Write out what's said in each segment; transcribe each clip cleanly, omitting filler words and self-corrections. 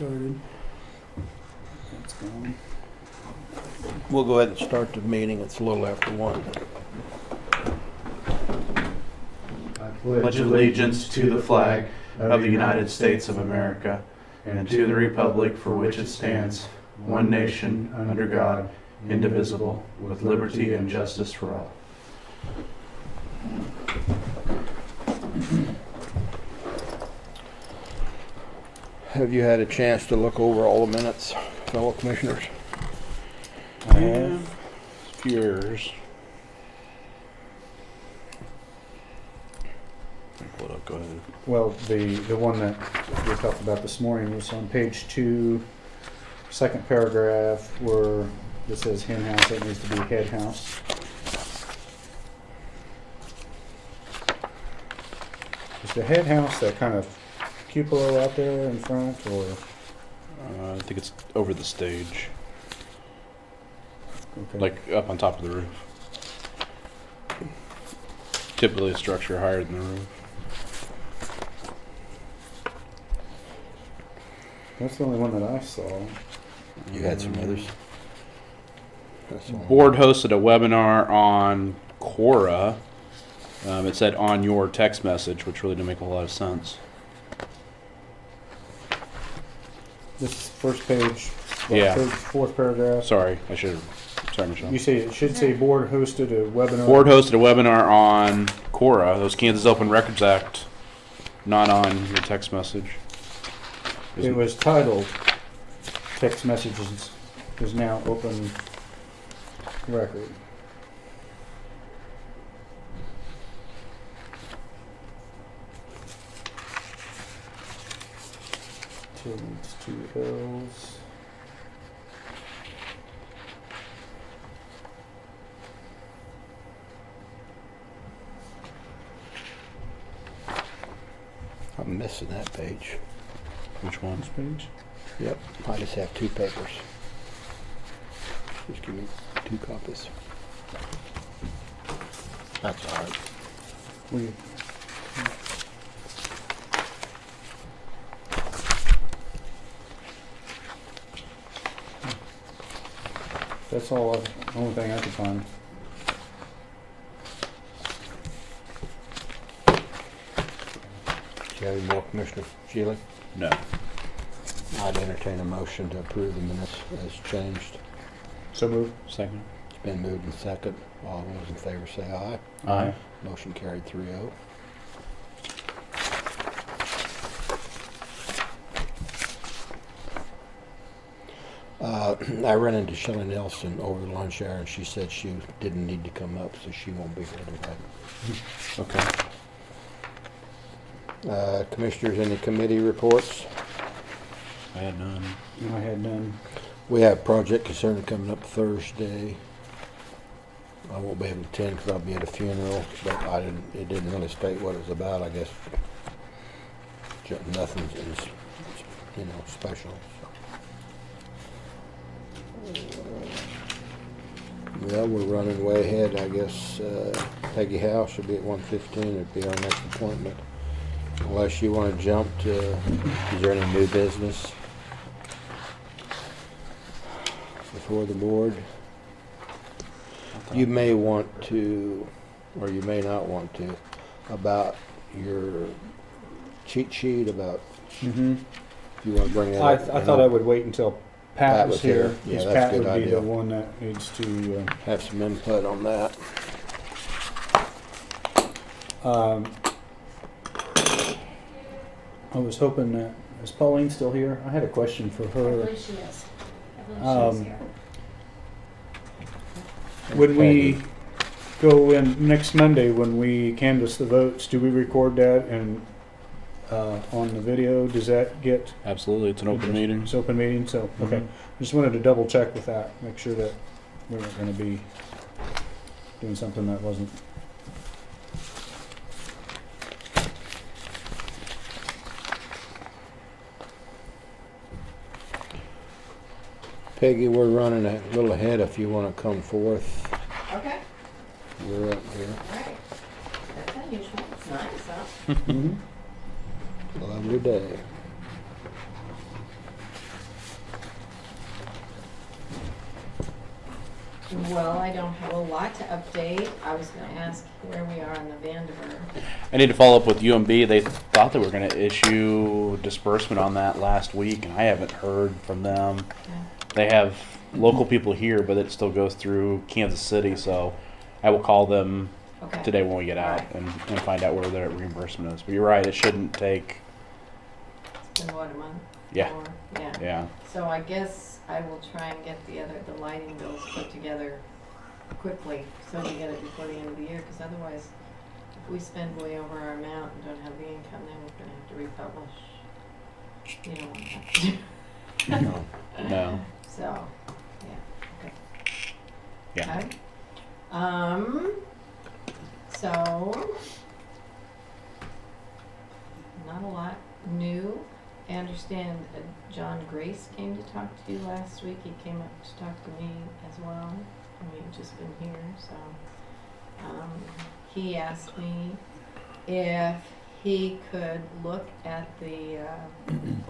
started. That's gone. We'll go ahead and start the meeting. It's a little after 1. Pledge allegiance to the flag of the United States of America and to the republic for which it stands, one nation, under God, indivisible, with liberty and justice for all. Have you had a chance to look over all the minutes, fellow commissioners? I have. Yours. Pull it up, go ahead. Well, the one that we talked about this morning was on page 2, second paragraph, where it says hen house. That needs to be head house. Is the head house that kind of cupola out there in front, or? I think it's over the stage, Okay. like up on top of the roof. Typically a structure higher than the roof. That's the only one that I saw. You had some others? That's all. Board hosted a webinar on Quora. It said on your text message, which really didn't make a whole lot of sense. This first page, Yeah. third, fourth paragraph. Sorry, sorry, Michelle. You say it should say board hosted a webinar. Board hosted a webinar on Quora, those Kansas Open Records Act, not on your text message. It was titled "Text Messages is now open record." Two needs 2 L's. I'm missing that page. Which one? This page. Yep, I just have 2 papers. Just give me 2 copies. That's all right. We. That's all. The only thing I could find. Do you have any more, Commissioner Shealy? No. I'd entertain a motion to approve the minutes as changed. So moved. Second. It's been moved and second. All those in favor say aye. Aye. Motion carried 3-0. I ran into Shelley Nelson over the lunch hour, and she said she didn't need to come up, so she won't be here tonight. Okay. Commissioners, any committee reports? I had none. I had none. We have Project Concern coming up Thursday. I won't be able to attend because I'll be at a funeral, but it didn't really state what it was about. I guess nothing is, special. Well, we're running way ahead. I guess Peggy House will be at 1:15. It'll be our next appointment. Unless you want to jump to, is there any new business before the board? You may want to, or you may not want to, about your cheat sheet about, Mm-hmm. if you want to bring that I up. thought I would wait until Pat Pat was was here. here. Yeah, because that's Pat a good would be idea. the one that needs to. Have some input on that. I was hoping that, is Pauline still here? I had a question for I her. believe she is. I believe she is here. When we go in next Monday, when we canvass the votes, do we record that and on the video? Does that get? Absolutely, it's an open meeting. It's open meeting, so, okay. Mhm. Just wanted to double check with that, make sure that we weren't gonna be doing something that wasn't. Peggy, we're running a little ahead if you want to come forth. Okay, We're up here. all right. That's unusual. It's nice, huh? Mhm. Lovely day. Well, I don't have a lot to update. I was gonna ask where we are on the Vandiver. I need to follow up with UMB. They thought they were going to issue disbursement on that last week, and I haven't heard from them. They have local people here, but it still goes through Kansas City, so I will call them Okay. today when we get out Alright. and find out where their reimbursement is. But you're right, it shouldn't take, It's been what, a month? Yeah. Or- Yeah. yeah. So I guess I will try and get the lighting bills put together quickly, so we get it before the end of the year, because otherwise, if we spend way over our amount and don't have the income, then we're gonna have to republish. You don't want that to do. No. So, yeah, okay. Yeah. Okay. So, not a lot new. I understand John Grace came to talk to you last week. He came up to talk to me as well. And we've just been here, so. He asked me if he could look at the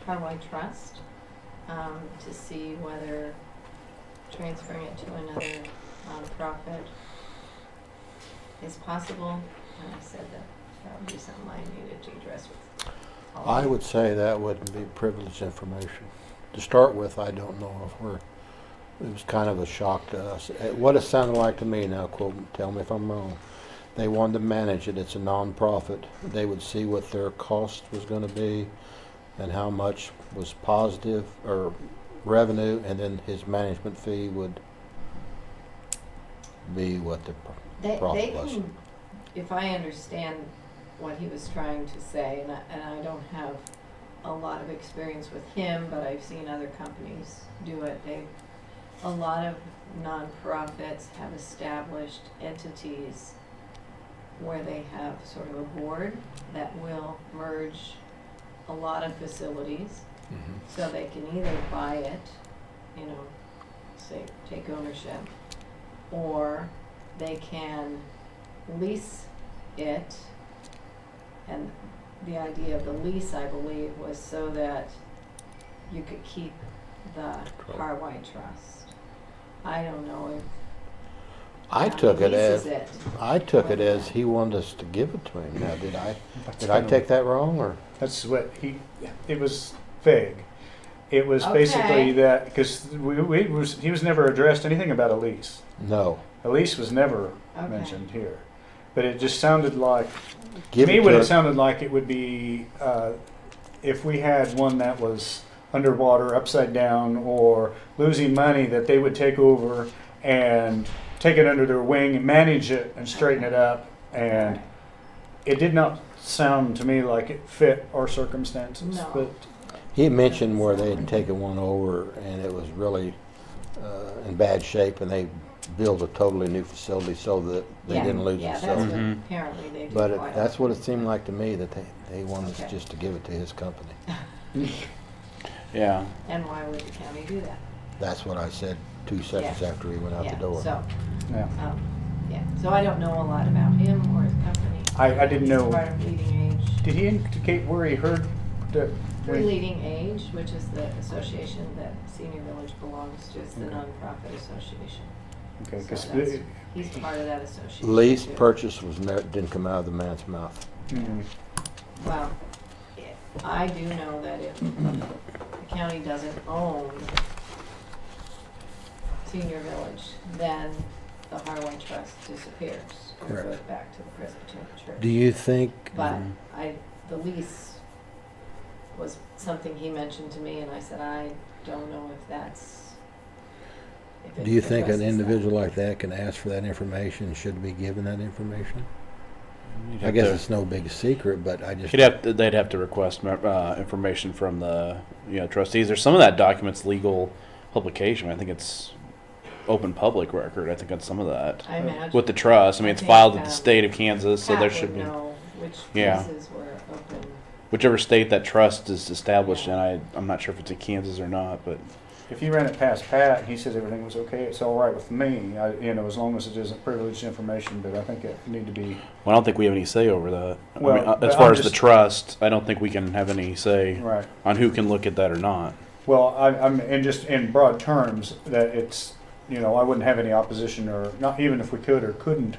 Hawaii Trust to see whether transferring it to another nonprofit is possible. And I said that would be something I needed to address with all I of you. would say that wouldn't be privileged information. To start with, I don't know if it was kind of a shock to us. What it sounded like to me, now quote, tell me if I'm wrong, they wanted to manage it, it's a nonprofit. They would see what their cost was gonna be and how much was positive or revenue, and then his management fee would be what the They profit was. can, if I understand what he was trying to say, and I don't have a lot of experience with him, but I've seen other companies do it. A lot of nonprofits have established entities where they have sort of a board that will merge a lot of facilities, so they can either buy it, you know, say, take ownership, or they can lease it. And the idea of the lease, I believe, was so that you could keep the Hawaii Trust. I don't know if I county took it leases as, it. I took it as he wanted us to give it to him. Now, did I take that wrong, or? That's what it was vague. It was Okay. basically that, because he was never addressed anything about a lease. No. A lease was never Okay. mentioned here. But it just sounded like, Give to me, it what to it him. sounded like it would be, if we had one that was underwater, upside down, or losing money, that they would take over and take it under their wing and manage it and straighten it up. And it did not sound to me like it fit our circumstances. No. But He mentioned where they had taken one over and it was really in bad shape, and they built a totally new facility so that they Yeah, didn't lose yeah, it. that's So, what Mhm. apparently they do. but quite that's what it often. seemed like to me, that they wanted us Okay. just to give it to his company. Yeah. And why would the county do that? That's what I said 2 seconds Yeah. after he went out Yeah, the door. so, yeah, yeah, so I don't know a lot about him or his company. I didn't He's know. part of Leading Age. Did he indicate where he heard that? Free Leading Age, which is the association that Senior Village belongs to, it's the Okay. nonprofit association. Okay, So because that's- He's part of that association. Lease too. purchase didn't come out of the man's mouth. Well, I do know that if the county doesn't own Senior Village, then the Hawaii Trust disappears or Correct. goes back to the Presbyterian Church. Do you think, But the lease was something he mentioned to me, and I said, I don't know if that's. If it do you think an addresses that. individual like that can ask for that information, should be given that information? You'd I have guess to- it's no big secret, but I just. they'd have to request information from the trustees. There's some of that document's legal publication. I think it's open public record. I think on some of that I imagine. with the trust. I mean, I it's think, filed with the state of Kansas, so Pat there would should be know which Yeah. places were open. whichever state that trust is established in. I'm not sure if it's in Kansas or not, but If you ran it past Pat and he says everything was okay, it's all right with me. As long as it isn't privileged information. But I think it need to be I don't think we have any say over that. Well, I mean, but as far I'm as the just- trust, I don't think we can have any say right. on who can look at that or not. Well, I'm in broad terms that it's I wouldn't have any opposition, or not even if we could or couldn't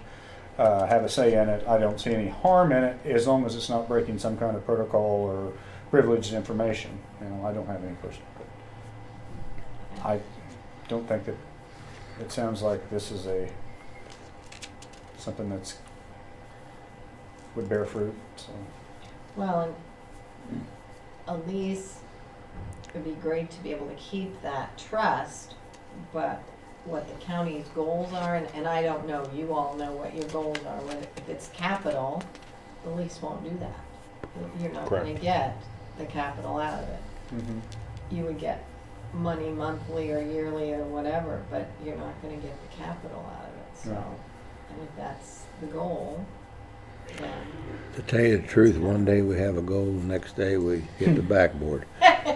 have a say in it. I don't see any harm in it as long as it's not breaking some kind of protocol or privileged information. I don't have any person. I don't think that it sounds like this is something that's would bear fruit. So Well, and a lease would be great to be able to keep that trust, but what the county's goals are, and I don't know, you all know what your goals are. If it's capital, the lease won't do that. You're not gonna Correct. get the capital out of it. You would get money monthly or yearly or whatever, but you're not gonna get the capital out of it, so. Right. And if that's the goal, then, To tell you the truth, one day we have a goal, the next day we hit the backboard.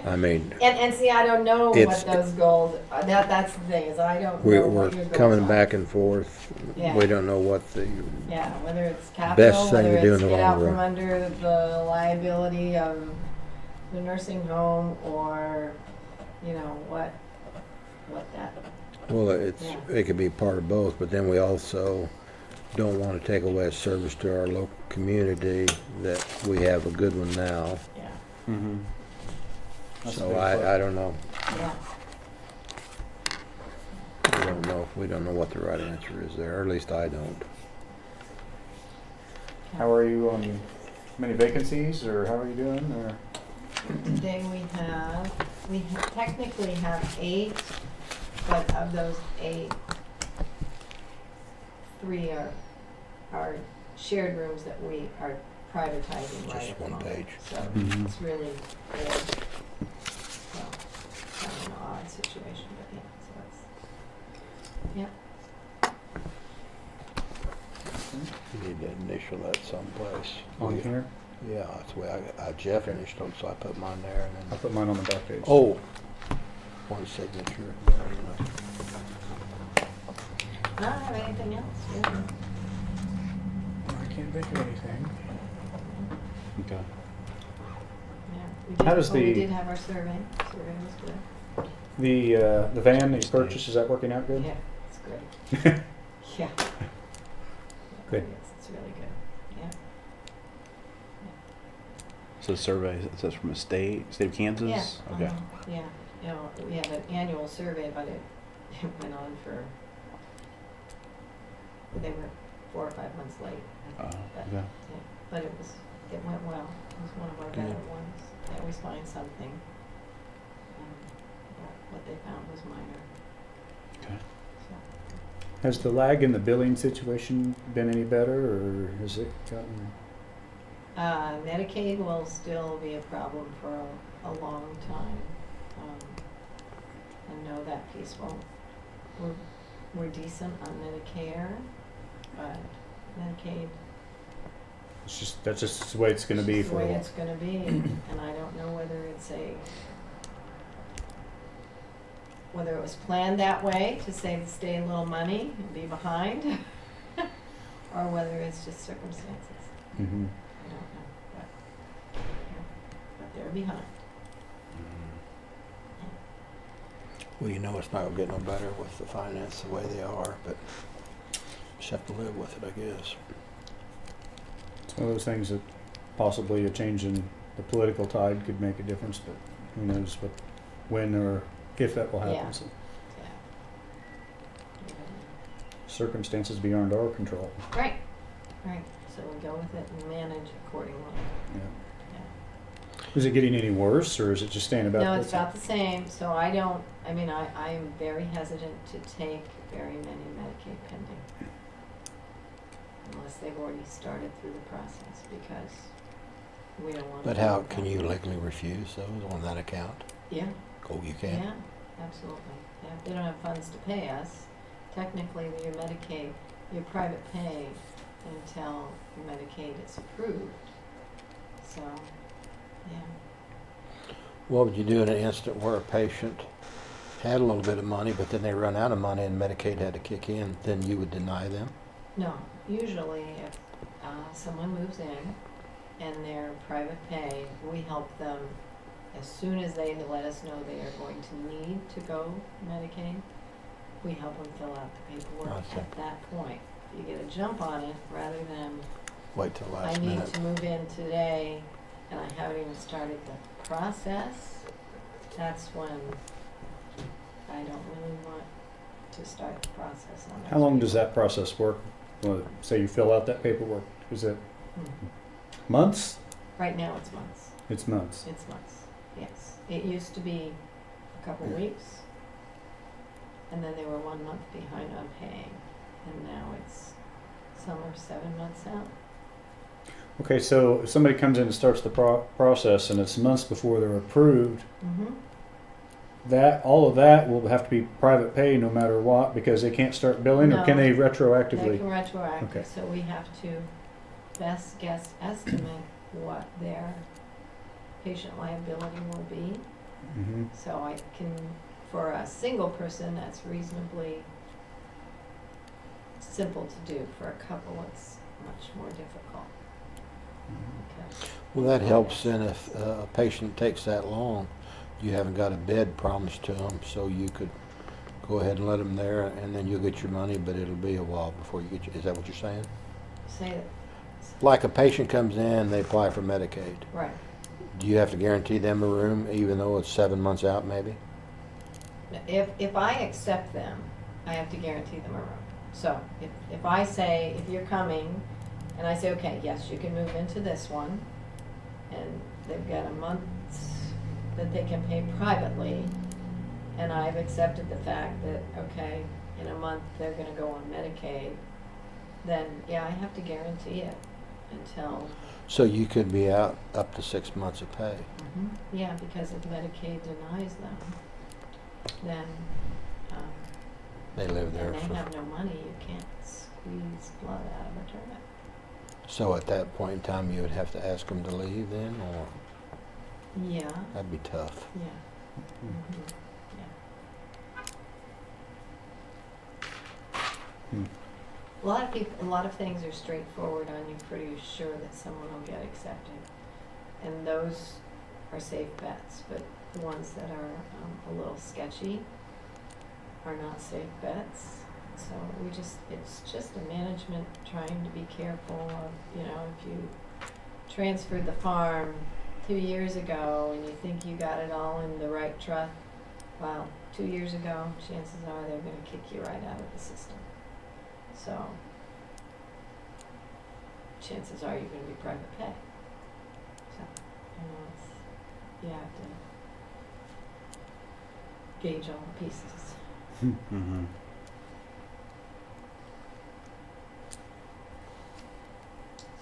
I mean, and see, I don't know It's- what those goals, that's the thing, is I don't know we're what your goals coming are. back and forth. Yeah. We don't know what the, Yeah, whether it's Best capital, thing whether to do it's in the get long out from run. under the liability of the nursing home, or, what that, well, Yeah. it could be part of both, but then we also don't want to take away a service to our local community that we have a good one now. yeah, Mm-hmm. That's a So big I don't know. yeah. We don't know what the right answer is there, or at least I don't. How are you on many vacancies, or how are you doing? Or Today we technically have 8, but of those 8, 3 are shared rooms that we are privatizing right Just at the one moment. page. So Mhm. it's really good. So, kind of an odd situation, but yeah, so it's, yeah. You need to initial that someplace. on here, Yeah, that's the way Jeff initialed, so I put mine there and I'll then. put mine on the back page. Oh, one signature. I don't have anything else, really. I can't think of anything. Okay. Yeah, we did, How does we the- did have our survey. Survey was good. The van that you purchased, is that working out good? Yeah, it's great. Yeah. Good. Yes, it's really good, yeah. So the survey, it says from a state of Kansas? Yeah, Okay. yeah, we had an annual survey, but it went on for, they were 4 or 5 months late. Okay. Yeah, but it went well. It was one of our better Good. ones. They always find something. But what they found was minor, Okay. so. Has the lag in the billing situation been any better, or has it gotten? Medicaid will still be a problem for a long time. I know that piece won't, we're decent on Medicare, but Medicaid That's just the way it's going to be is the for a way while. it's gonna be, and I don't know whether it was planned that way to save the state a little money and be behind, or whether it's just circumstances. Mm-hmm. I don't know, but they're behind. Well, it's not gonna get no better with the finance the way they are, but just have to live with it, I guess. It's one of those things that possibly a change in the political tide could make a difference, but who knows when or if that will happen. Yeah. So Yeah. circumstances beyond our control. Right, so we go with it and manage accordingly. Yeah. Yeah. Is it getting any worse, or is it just staying about? No, it's this? about the same, so I'm very hesitant to take very many Medicaid pending. Unless they've already started through the process, because we don't want to. But how can you legally refuse those on that account? Yeah, Oh, you can? yeah, absolutely. Yeah, if they don't have funds to pay us, technically with your Medicaid, your private pay until your Medicaid is approved. So, yeah. What would you do in an instant where a patient had a little bit of money, but then they run out of money and Medicaid had to kick in? Then you would deny them? No, usually if someone moves in and they're private pay, we help them as soon as they let us know they are going to need to go Medicaid. we help them fill out the paperwork I see. at that point. You get a jump on it rather than, Wait till I last need minute. to move in today and I haven't even started the process. That's when I don't really want to start the process on that. How long does that process work? Well, say you fill out that paperwork, is it months? Right now it's months. It's months. It's months, yes. It used to be a couple weeks, and then they were 1 month behind on paying, and now it's, some are 7 months out. Okay, so if somebody comes in and starts the process and it's months before they're approved, Mm-hmm. that, all of that will have to be private pay no matter what, because they can't start billing, or can No. they They retroactively? can retroact, Okay. so we have to best guess estimate what their patient liability will be. Mhm. So I can, for a single person, that's reasonably simple to do. For a couple, it's much more difficult. Because Well, that helps then if a patient takes that long, you haven't got a bed promised to them, so you could go ahead and let them there, and then you'll get your money, but it'll be a while before you get your, is that what you're saying? say that, Like a patient comes in, they apply for Medicaid. right. Do you have to guarantee them a room even though it's 7 months out maybe? If I accept them, I have to guarantee them a room. So if I say, if you're coming, and I say, okay, yes, you can move into this one, and they've got a month that they can pay privately, and I've accepted the fact that, okay, in a month they're gonna go on Medicaid, then, yeah, I have to guarantee it until, So you could be out up to 6 months of pay. yeah, because if Medicaid denies them, then, They live there and they for, have no money, you can't squeeze blood out of a turnip. so at that point in time you would have to ask them to leave then, or Yeah, that'd be tough. yeah. Hmm. A lot of people, a lot of things are straightforward on you, pretty sure that someone will get accepted. And those are safe bets, but the ones that are a little sketchy are not safe bets. So it's just a management trying to be careful of, if you transferred the farm 2 years ago and you think you got it all in the right truck, well, 2 years ago, chances are they're gonna kick you right out of the system. So, chances are you're gonna be private pay. So, you have to gauge all the pieces. Mm-hmm.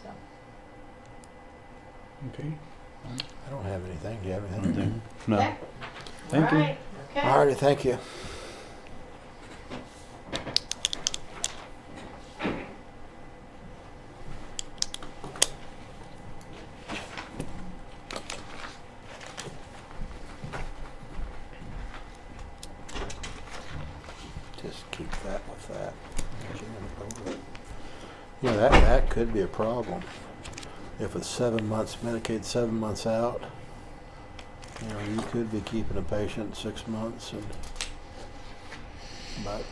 So, Okay. I don't have anything. Do you have anything? No. okay. Thank you. All right, okay. All righty, thank you. Just keep that with that. Yeah, that could be a problem. If it's 7 months, Medicaid 7 months out, you could be keeping a patient 6 months, but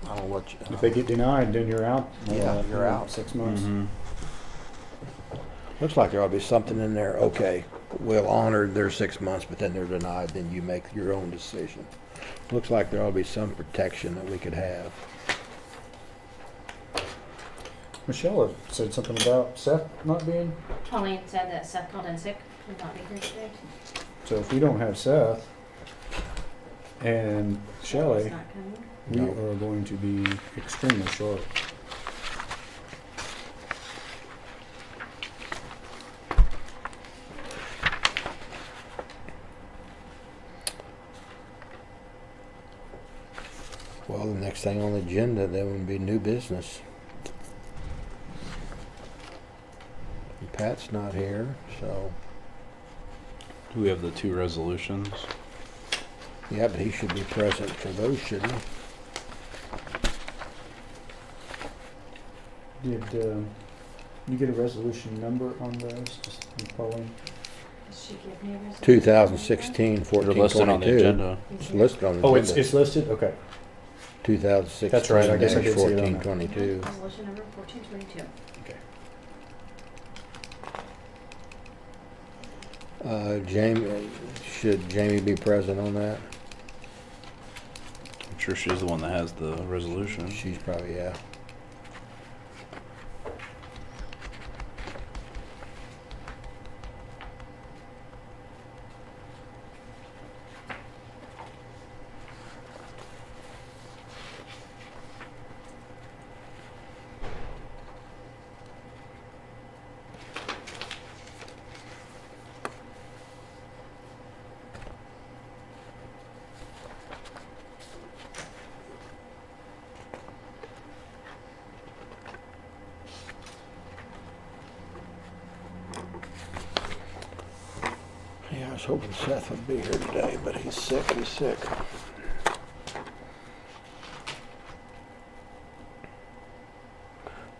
I don't know what you. If they get denied, then you're out. Yeah, you're out. 6 months. Mm-hmm. Looks like there ought to be something in there, okay, we'll honor their 6 months, but then they're denied, then you make your own decision. Looks like there ought to be some protection that we could have. Michelle had said something about Seth not being. Colleen said that Seth called in sick, would not be here today. So if we don't have Seth and He's Shelley, not coming. we No. are going to be extremely short. Well, the next thing on the agenda, then would be new business. And Pat's not here, so, Do we have the 2 resolutions? yeah, but he should be present for those, shouldn't he? Did you get a resolution number on those, Pauline? Did she give me a resolution? 2016, They're listed on the 1422. agenda. It's listed on the Oh, agenda. it's listed? Okay. 2016 That's right, I guess I did see it on there. 1422. Resolution number 1422. Jamie, should Jamie be present on that? I'm sure she's the one that has the resolution. She's probably, yeah. Yeah, I was hoping Seth would be here today, but he's sick.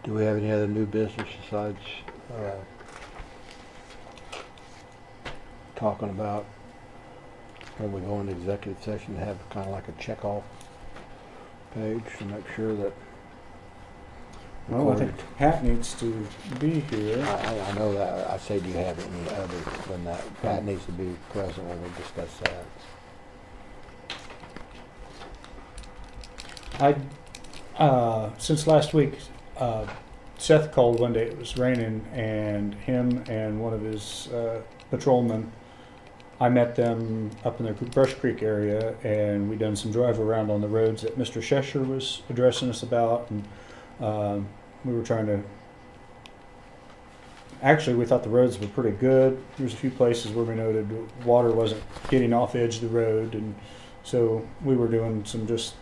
Do we have any other new business besides talking about when we go into executive session, have kind of like a check-off page to make sure that Well, I think Pat needs to be here. I know that. I say, do you have any other than that? Pat needs to be present when we discuss that. Since last week, Seth called one day. It was raining, and him and one of his patrolmen, I met them up in the Brush Creek area, and we done some drive around on the roads that Mr. Shesher was addressing us about, and we were trying to. Actually, we thought the roads were pretty good. There was a few places where we noted water wasn't getting off the edge of the road, and so we were doing some just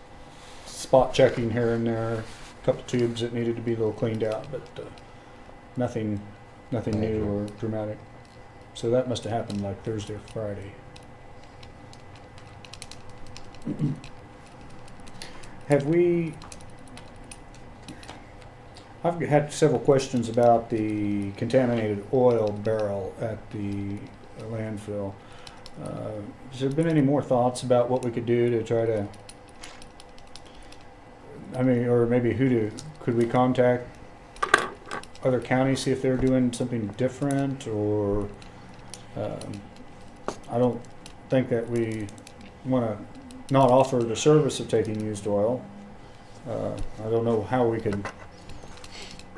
spot checking here and there. A couple tubes that needed to be a little cleaned out, but nothing new or dramatic. So that must have happened like Thursday or Friday. Have we? I've had several questions about the contaminated oil barrel at the landfill. Has there been any more thoughts about what we could do to try to? I mean, or maybe could we contact other counties, see if they're doing something different, or I don't think that we want to not offer the service of taking used oil. I don't know how we could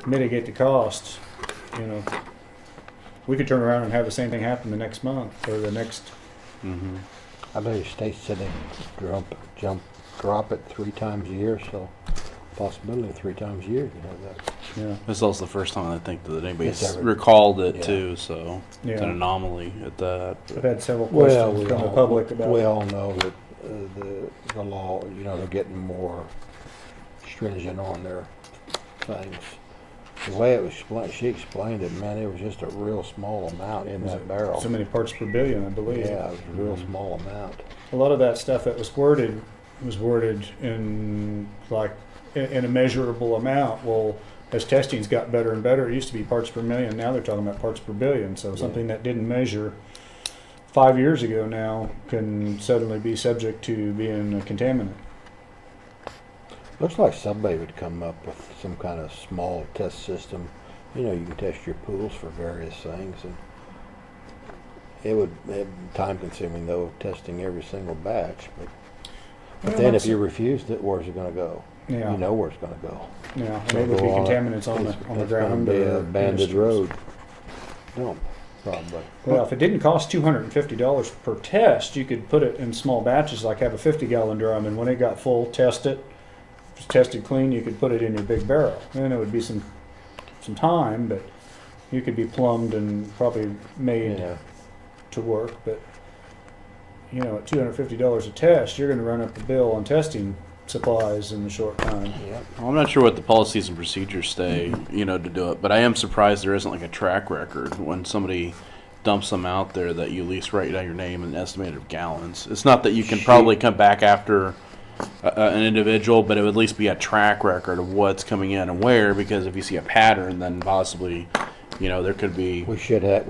mitigate the costs. You know, we could turn around and have the same thing happen the next month or the next. Mm-hmm. I believe state said they drop it 3 times a year, so possibility of 3 times a year you have that. Yeah. This is also the first time I think that anybody's It's ever- recalled it yeah. too, so it's an Yeah. anomaly at that. I've had several questions we from the all- public about. We all know that the law, you know, they're getting more stringent on their things. The way it was explained, she explained it, man, it was just a real small amount in that barrel. So many parts per billion, I believe. Yeah, it was a real small amount. A lot of that stuff that was worded in like in a measurable amount. Well, as testing's got better and better, it used to be parts per million. Now they're talking about parts per billion. So something that didn't measure 5 years ago now can suddenly be subject to being a contaminant. Looks like somebody would come up with some kind of small test system. You know, you can test your pools for various things, and it would be time consuming though, testing every single batch. But then if you refused it, where's it going to go? Yeah, You know where it's going to go. yeah. Maybe it'll be contaminants on the It's ground. going to be or a banded industries. road dump, probably. Well, if it didn't cost $250 per test, you could put it in small batches, like have a 50-gallon drum, and when it got full, test it. If it's tested clean, you could put it in your big barrel. And it would be some time, but you could be plumbed and probably made Yeah. to work. But you know, at $250 a test, you're going to run up the bill on testing supplies in a short time. Yep. Well, I'm not sure what the policies and procedures say, you know, to do it, but I am surprised there isn't like a track record when somebody dumps them out there that you at least write down your name and estimated of gallons. It's not that you can probably come back after an individual, but it would at least be a track record of what's coming in and where, because if you see a pattern, then possibly, you know, there could be. We should have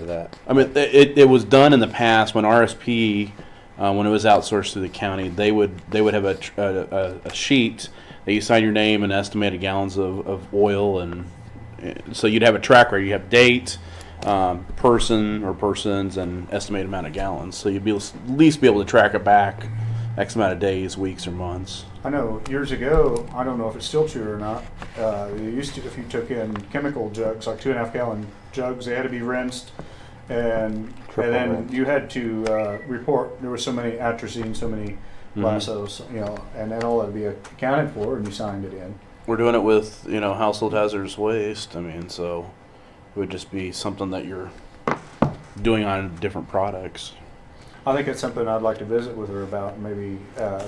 that. I mean, it was done in the past when RSP when it was outsourced to the county, they would have a sheet that you sign your name and estimated gallons of oil, and so you'd have a track record. You have date, person or persons, and estimated amount of gallons. So you'd be at least be able to track it back X amount of days, weeks, or months. I know years ago, I don't know if it's still true or not, you used to, if you took in chemical jugs, like 2.5 gallon jugs, they had to be rinsed, and then rinse. you had to report there were so many atrazine, so many lassos, you know, and then all that would be accounted for, and you signed it in. We're doing it with, household hazardous waste. I mean, so it would just be something that you're doing on different products. I think it's something I'd like to visit with her about, and maybe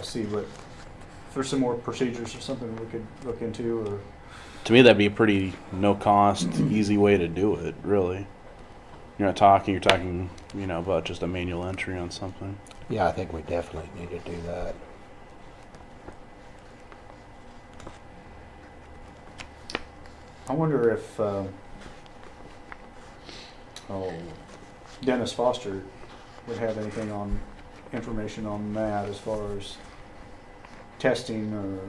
see what, if there's some more procedures or something we could look into, or To me, that'd be a pretty no cost, easy way to do it, really. You're talking, about just a manual entry on something. Yeah, I think we definitely need to do that. I wonder if Dennis Foster would have anything on information on that as far as testing, or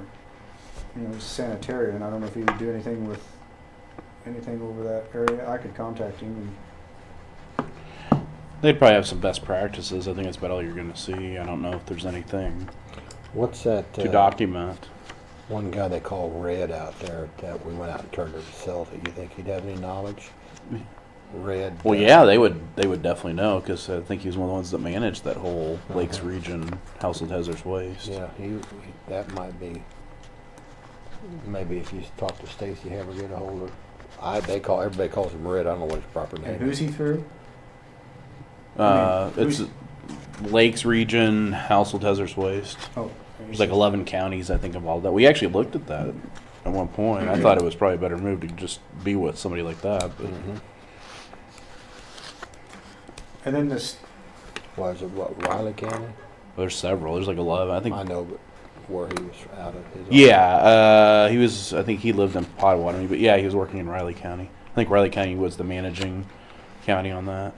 he's a sanitarian. I don't know if he would do anything with anything over that area. I could contact him. They'd probably have some best practices. I think that's about all you're going to see. I don't know if there's anything What's that? to document. One guy they call Red out there that we went out and turned to sell to. You think he'd have any knowledge? Red. Well, yeah, they would definitely know, because I think he was one of the ones that managed that whole Lakes region household hazardous waste. Yeah, he that might be. Maybe if you talk to Stacy, have her get a hold of. Everybody calls him Red. I don't know what his proper name And who's he through? It's Lakes region household hazardous waste. Oh, There's like 11 counties, I think, involved. That we actually looked at that at one point. I thought it was probably a better move to just be with somebody like that. But And then this, Was it Riley County? there's several. There's like 11. I think. I know, but where he was out of his. Yeah, he was. I think he lived in Potawatomi, but yeah, he was working in Riley County. I think Riley County was the managing county on that.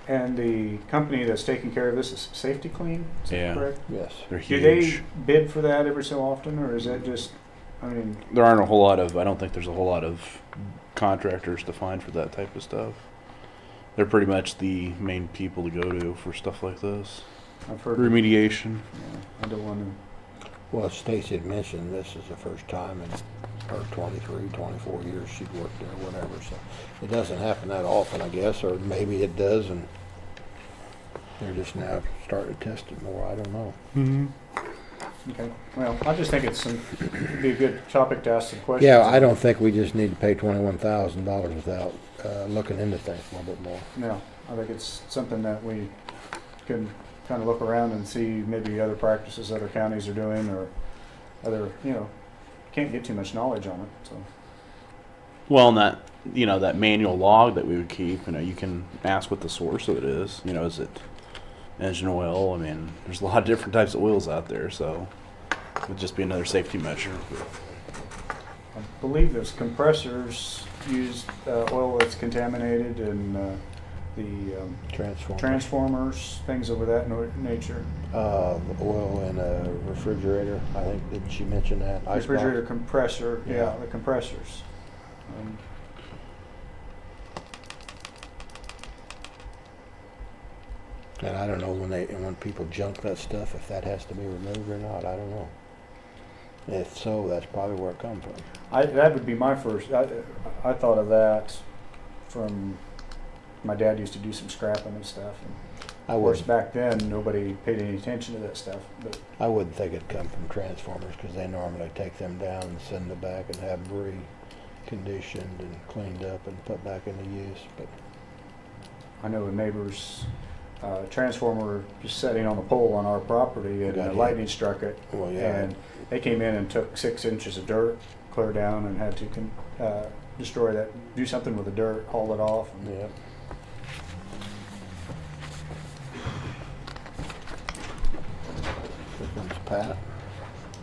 and the company that's taking care of this is Safety Clean, is that Yeah. correct? Yes. They're Do huge. they bid for that every so often, or is that just, There aren't a whole lot of. I don't think there's a whole lot of contractors to find for that type of stuff. They're pretty much the main people to go to for stuff like this. I've heard, Remediation. yeah, I don't want to, Well, Stacy had mentioned this is the first time in her 23, 24 years she'd worked there, whatever. So it doesn't happen that often, I guess, or maybe it does, and they're just now starting to test it more. I don't know. okay. Well, I just think it'd be a good topic to ask some questions. Yeah, I don't think we just need to pay $21,000 without looking into things a little bit more. No, I think it's something that we can kind of look around and see maybe other practices other counties are doing, or other, can't get too much knowledge on it, so. Well, and that we'll log that we would keep, you can ask what the source of it is. Is it engine oil? I mean, there's a lot of different types of oils out there, so it would just be another safety measure. I believe those compressors use oil that's contaminated, and the transformers, things of that nature. The oil in a refrigerator, I think, didn't she mention that? Icebox? Refrigerator compressor, yeah, Yeah. the compressors. And I don't know when people junk that stuff, if that has to be removed or not. I don't know. If so, that's probably where it comes from. That would be my first. I thought of that from my dad used to do some scrapping and stuff. And I of course, would. back then nobody paid any attention to that stuff. But I wouldn't think it'd come from transformers because they normally take them down and send them back and have them reconditioned and cleaned up and put back into use. But I know a neighbor's transformer just sitting on the pole on our property, and Got hit. lightning struck it. well, yeah, And they came in and took 6 inches of dirt, clear down, and had to destroy that, do something with the dirt, haul it off. And yeah. Here comes Pat.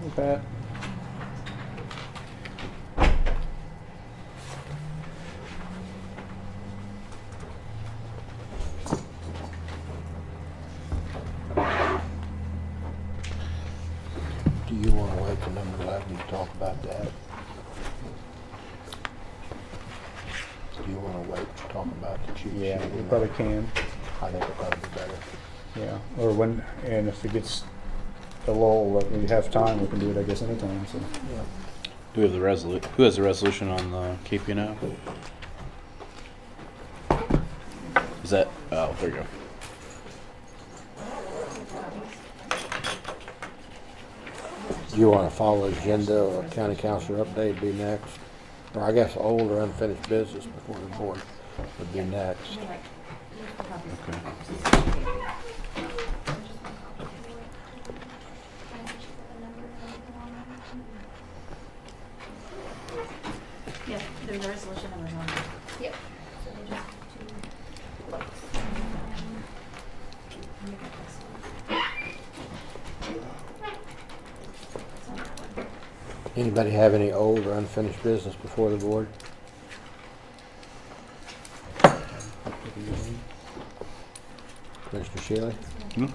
Hey, Pat. Do you want to wait for number 11 to talk about that? Do you want to wait to talk about the cheat sheet? Yeah, we probably can. I think it probably be better. Yeah, or when, and if it gets a lull, that we have time, we can do it, I guess, anytime, so. Yeah. Do we have the who has the resolution on the KPNO? Is that, oh, there you go. Do you want to follow agenda or county councilor update be next? Or I guess old or unfinished business before the board would be next. Okay. Yeah, there's a resolution numbers on there. Yep. Anybody have any old or unfinished business before the board? Mr. Shealy? Hmm?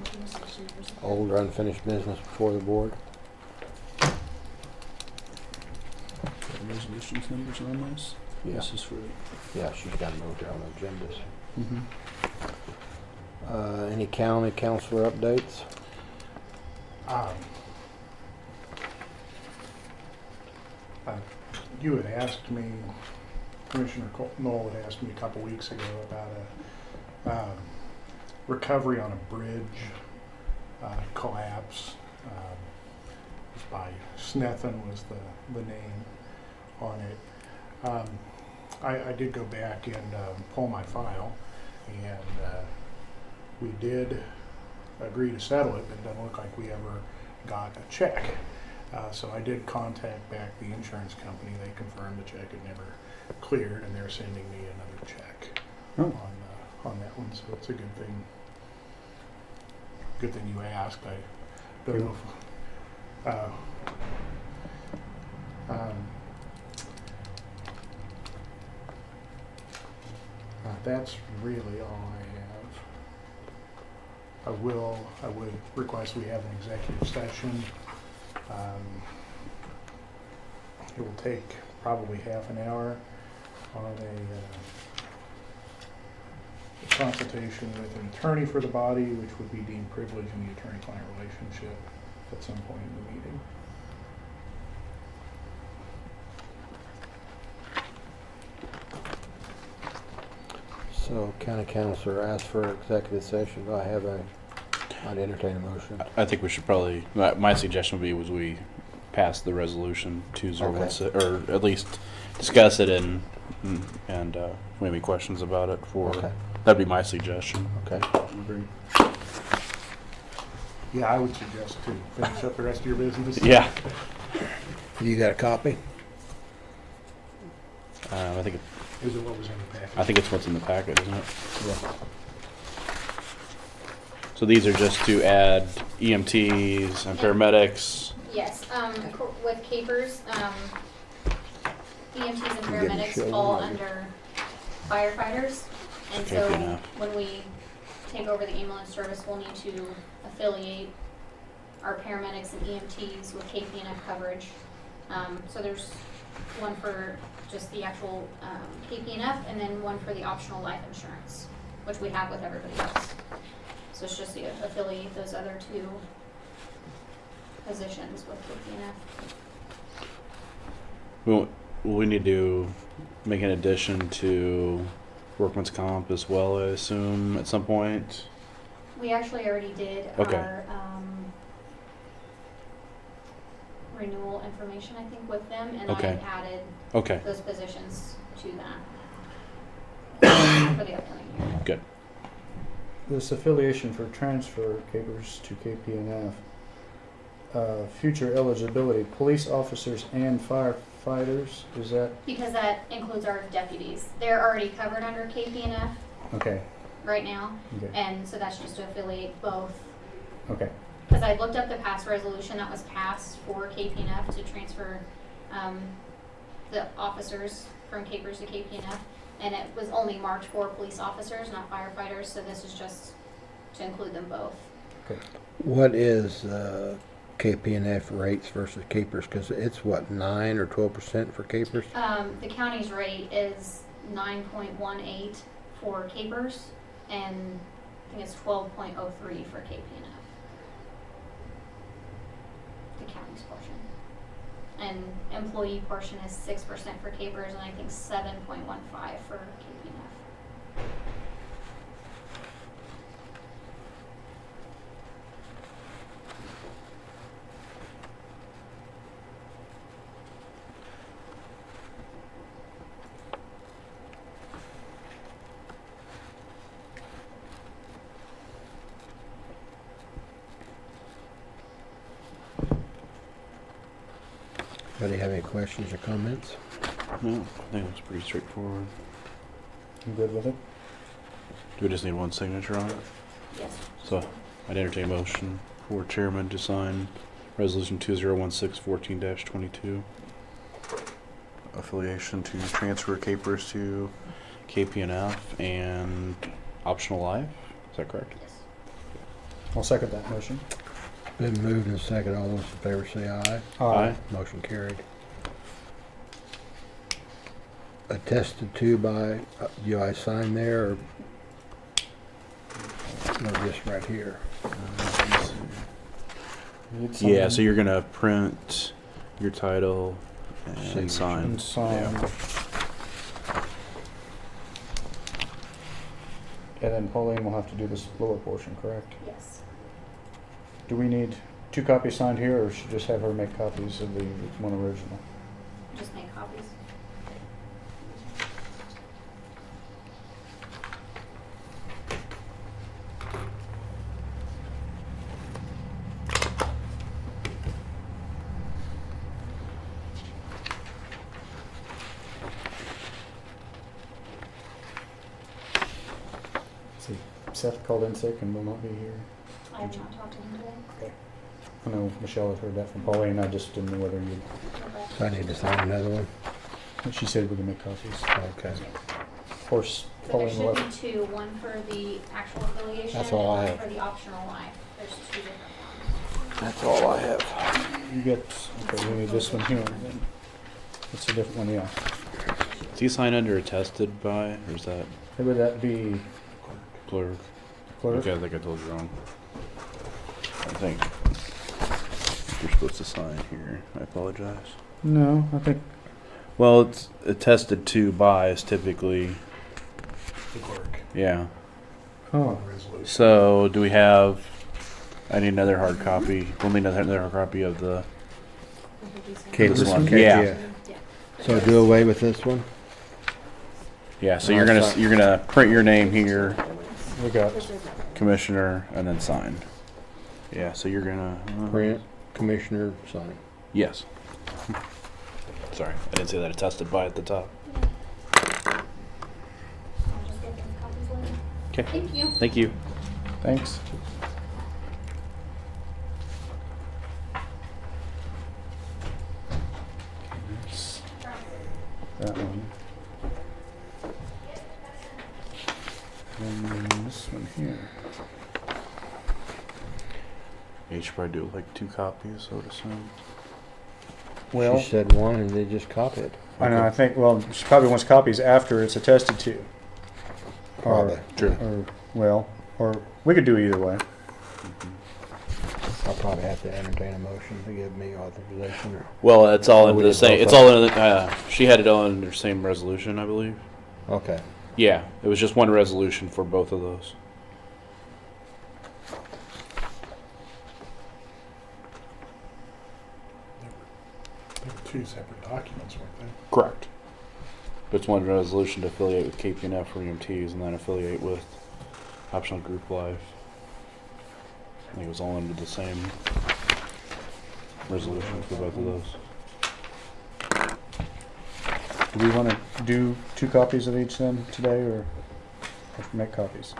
Old or unfinished business before the board? Resolutions numbers on this? Yeah. This is for, Yeah, she's got them over there on the agendas. Mhm. Any county councilor updates? Um, You had asked me, Commissioner Knoll had asked me a couple weeks ago about a recovery on a bridge collapse. It was by Snethen was the name on it. I did go back and pull my file, and we did agree to settle it, but it doesn't look like we ever got a check. So I did contact back the insurance company. They confirmed the check had never cleared, and they're sending me another check Oh. on that one. So it's a good thing. Good thing you asked. I don't know if, that's really all I have. I would request we have an executive session. It will take probably half an hour on a consultation with an attorney for the body, which would be deemed privileged in the attorney-client relationship at some point in the meeting. So county councilor asked for executive session. Do I have I'd entertain a motion. I think we should probably, my suggestion would be was we pass the resolution 2016, or at least discuss it and maybe questions about it for, Okay. that'd be my suggestion. Okay. Agree. Yeah, I would suggest to finish up the rest of your business. Yeah. You got a copy? I think Is it what was in the package? I think it's what's in the packet, isn't it? Yeah. So these are just to add EMTs and paramedics. Yes, with Capers, EMTs and You didn't paramedics show fall them, under firefighters. And Okay, so good enough. when we take over the ambulance service, we'll need to affiliate our paramedics and EMTs with KPNF coverage. So there's one for just the actual KPNF and then one for the optional life insurance, which we have with everybody else. So it's just to affiliate those other two positions with KPNF. Will we need to make an addition to workman's comp as well, I assume, at some point? We actually already did Okay. our renewal information, I think, with them, and Okay. I added Okay, those positions to that for the upcoming year. good. This affiliation for transfer capers to KPNF, future eligibility, police officers and firefighters, is that, Because that includes our deputies. They're already covered under KPNF okay, right now, okay, and so that's just to affiliate both. okay. Because I looked up the past resolution that was passed for KPNF to transfer the officers from Capers to KPNF, and it was only marked for police officers, not firefighters, so this is just to include them both. What is KP&F rates versus Capers? Because it's what, 9 or 12% for Capers? The county's rate is 9.18 for Capers, and I think it's 12.03 for KP&F. The county's portion. And employee portion is 6% for Capers, and I think 7.15 for KP&F. Anybody have any questions or comments? No, I think it's pretty straightforward. You good with it? Do we just need one signature on it? Yes. So I'd entertain a motion for chairman to sign resolution 2016-14-22. Affiliation to transfer Capers to KP&F and optional life. Is that correct? Yes. I'll second that motion. Been moved and second. All those in favor say aye. Aye. Motion carried. Attested to by, do I sign there or? No, just right here. Yeah, so you're gonna print your title Signature. and sign. And sign. Yeah. And then Pauline will have to do this lower portion, correct? Yes. Do we need 2 copies signed here, or should just have her make copies of the one original? Just make copies. See, Seth called in sick and will not be here. I have not talked to him today. I know Michelle had heard that from Pauline, I just didn't know whether you, Okay. So I need to sign another one? she said we can make copies. Okay. Of course, So there Pauline will should have, be 2, one for the actual affiliation That's and all I one have. for the optional life. There's 2 different ones. That's all I have. you get, okay, we need this one here, then. It's a different one, yeah. Is he signed under attested by, or is that Who would that be, clerk? clerk? Okay, I think I told you wrong. I think you're supposed to sign here. I apologize. No, I think, Well, it's attested to by is typically, The clerk yeah. oh, on the resolution. So do we have, I need another hard copy. We'll need another hard copy of the, Capers. This one? Okay, Yeah. So do away with this one? yeah, so you're gonna print your name here, we got, commissioner, and then sign. Yeah, so you're gonna. Print, commissioner, sign. Yes. Sorry, I didn't say that attested by at the top. I'll just get those copies later. Okay, Thank you. thank you. thanks. That one. And then this one here. You should probably do like 2 copies, I would assume. Well, She said one and they just copy it. I know, I think, well, she probably wants copies after it's attested to. Or, Probably. True. or, well, or, we could do either way. I'll probably have to entertain a motion to give me authorization or. Well, it's all Oh, in we the did same. both It's of all in. She had it all in the same resolution, I believe. Okay. Yeah, it was just one resolution for both of those. They were 2 separate documents, weren't they? Correct. But it's one resolution to affiliate with KP&F for EMTs, and then affiliate with Optional Group Life. I think it was all under the same resolution for both of those. Do we want to do 2 copies of each then today, or make copies?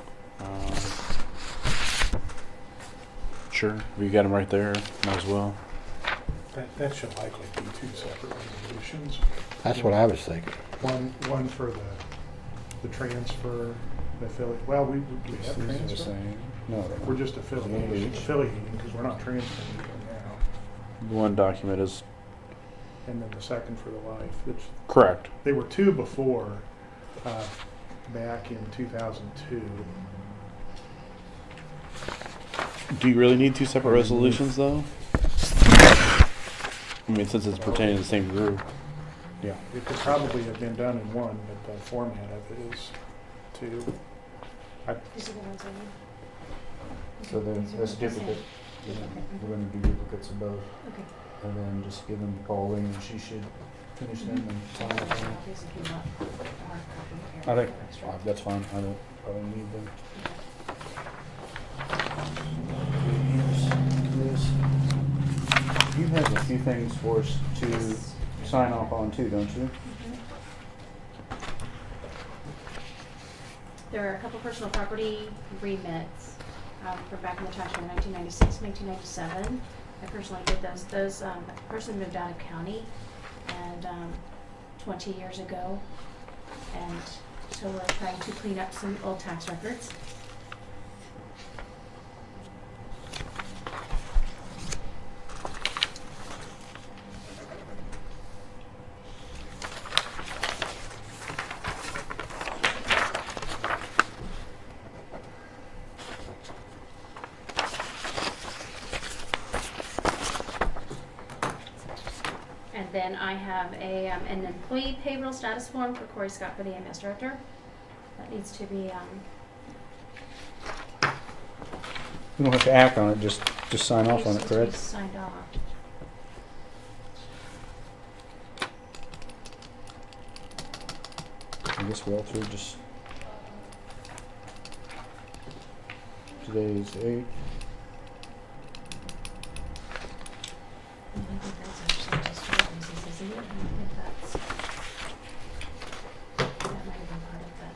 Sure, we got them right there. Might as well. That should likely be 2 separate resolutions. That's what I was thinking. One for the transfer, the affiliate, well, we have These are the transfer. same. No, they're We're not. just affiliating because we're not transferring them now. One document is and then the second for the life. correct. They were two before, back in 2002. Do you really need two separate resolutions, though? I mean, since it's pertaining to the same group. Yeah. It could probably have been done in one, but the format of it is two. These are the ones I need. So then that's duplicate. We're gonna do duplicates of both. Okay. And then just give them to Pauline and she should finish them and sign off on them. I think that's fine. I don't probably need them. You have a few things for us to sign off on too, don't you? There are a couple personal property remits from back in the tax year 1996, 1997. I personally did those. Those person moved out of county and 20 years ago, and so we're trying to clean up some old tax records. And then I have an employee payroll status form for Corey Scott for the AMS director. That needs to be, We don't have to act on it, just sign off on it, needs to be correct? signed off. I guess we're all through just. Today's 8. I think that's actually just references, isn't it? I think that's, that might have been part of that.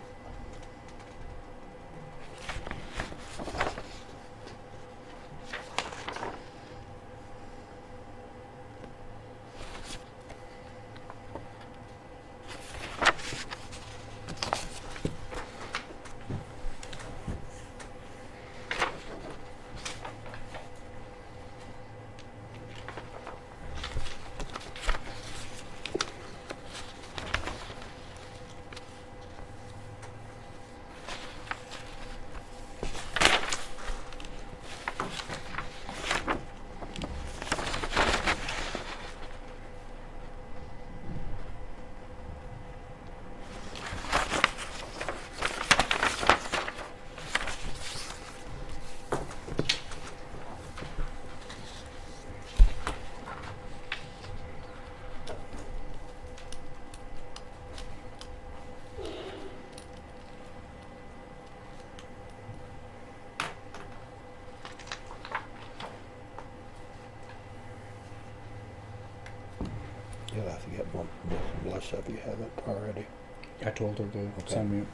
You'll have to get one from Melissa if you haven't already. I told her to Okay. send me.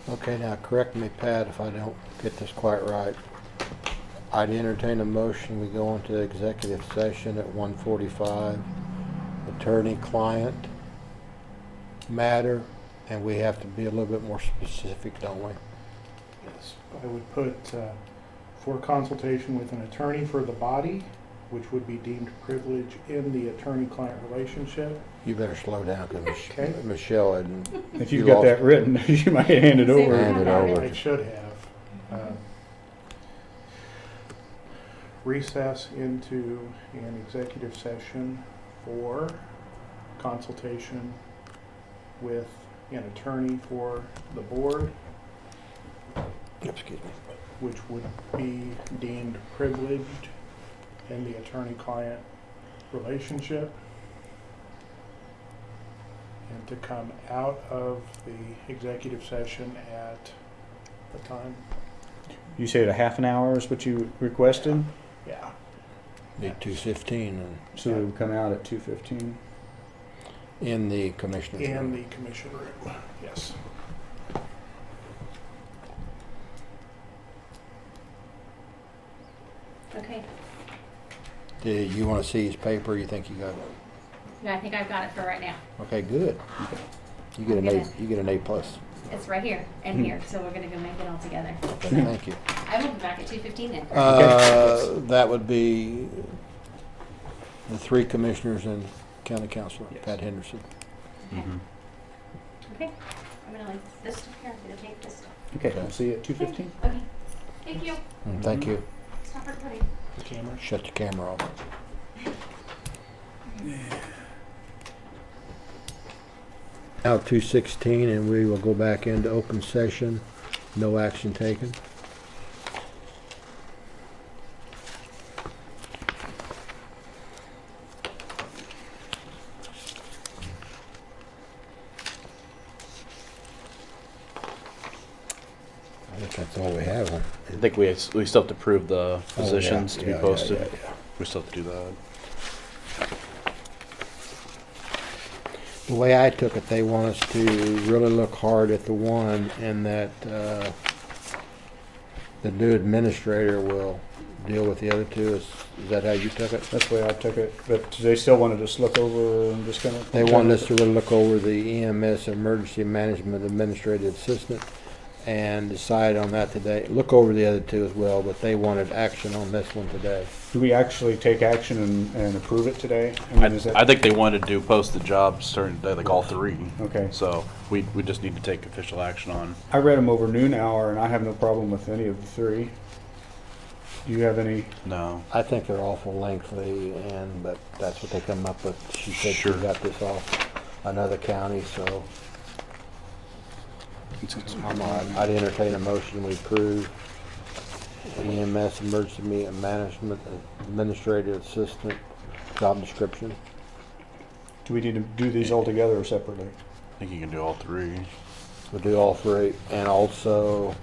Okay, now correct me, Pat, if I don't get this quite right. I'd entertain a motion, we go into executive session at 1:45, attorney-client matter, and we have to be a little bit more specific, don't we? Yes, I would put for consultation with an attorney for the body, which would be deemed privilege in the attorney-client relationship. You better slow down, because Okay. Michelle hadn't. If you you've got lost- that written, you might hand it over. Hand it over. I should have. Recess into an executive session for consultation with an attorney for the board Excuse me. which would be deemed privileged in the attorney-client relationship, and to come out of the executive session at the time. You said a half an hour is what you requested, Yeah. Be 2:15 so we would come out at 2:15. in the commissioner's In room. the commission room, yes. Okay. Do you want to see his paper? You think you got it? No, I think I've got it for right now. Okay, good. You get an I'm A. gonna- You get an A plus. It's right here and here, so we're gonna go make it all together. Thank you. I will be back at 2:15 then. That would be the three commissioners and county councilor, Yes. Pat Henderson. Mhm. Okay, I'm gonna leave this stuff here, I'm gonna take this stuff. Okay, we'll see you at 2:15. Okay, thank you. Thank you. Stop recording. The camera. Shut the camera off. Now 2:16, and we will go back into open session. No action taken. I think that's all we have. I think we still have to prove the positions Oh, to yeah, be yeah, posted. yeah, yeah. We still have to do that. The way I took it, they want us to really look hard at the one, and that the new administrator will deal with the other two. Is that how you took it? That's the way I took it, but they still wanted us to look over and just kind of. They wanted us to really look over the EMS Emergency Management Administrative Assistant and decide on that today. Look over the other two as well, but they wanted action on this one today. Do we actually take action and approve it today? I mean, is that? I think they wanted to post the jobs starting today, like all three. Okay. So we just need to take official action on. I read them over noon hour, and I have no problem with any of the three. Do you have any? No. I think they're awful lengthy, but that's what they come up with. She said she Sure. got this off another county, so I'd entertain a motion we approve EMS Emergency Management Administrative Assistant job description. Do we need to do these all together or separately? I think you can do all three. We'll do all three, and also